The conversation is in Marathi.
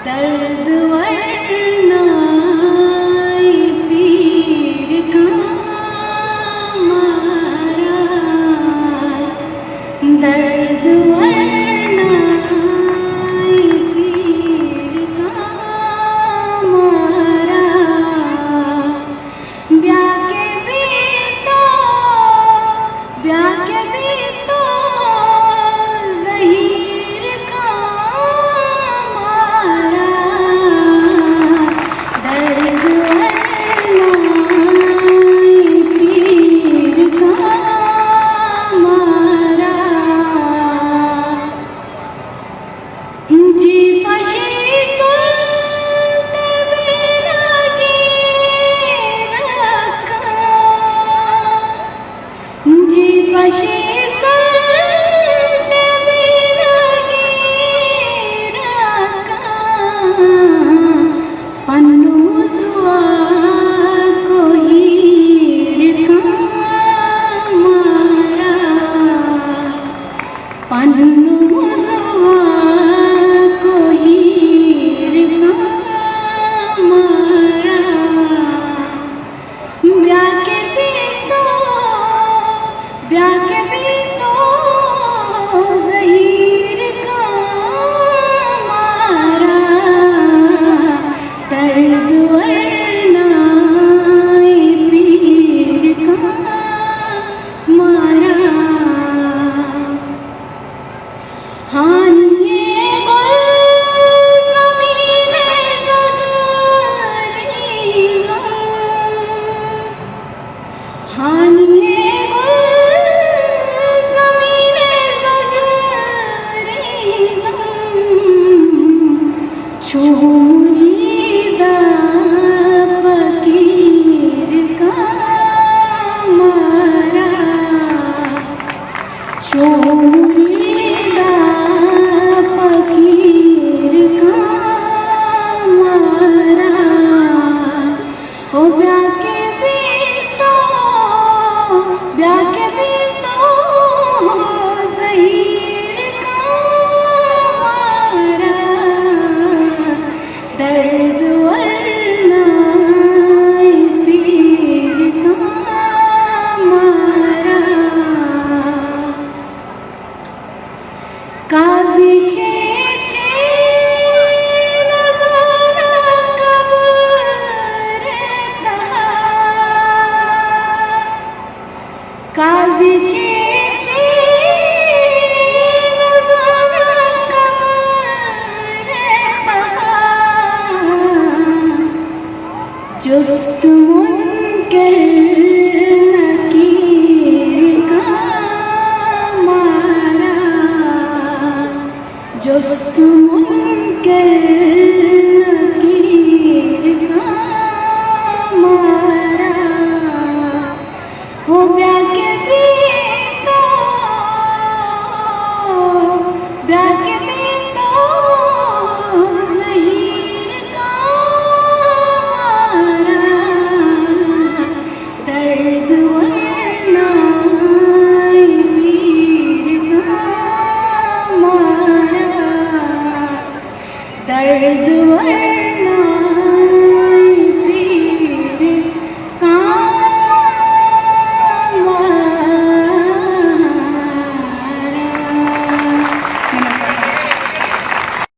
दर्द वरनाई पीर का मारा, दर्द वरनाई पीर का मारा। ब्याके भी तो ज़हीर का मारा, दर्द वरनाई पीर का मारा। जी पशी सुनते बेरागी रखा, जी पशी सुनते बेरागी रखा। पन्नू जुआ को हीर का मारा, पन्नू जुआ को हीर का मारा। ब्याके भी तो ज़हीर का मारा, दर्द वरनाई पीर का मारा। हानिए गुल ज़मीने ज़गरी गम, हानिए गुल ज़मीने ज़गरी गम। मुरीदा फ़कीर का मारा, मुरीदा फ़कीर का मारा। ओ ब्याके भी तो ज़हीर का मारा, दर्द वरनाई पीर का मारा। काज़ी छे नज़ारा कब्र तहा, काज़ी छे नज़ारा कब्र तहा। जुस्त मुनकर नकीर का मारा, जुस्त मुनकर नकीर का मारा। हो ब्याके भी तो ज़हीर का मारा, दर्द वरनाई पीर का मारा, दर्द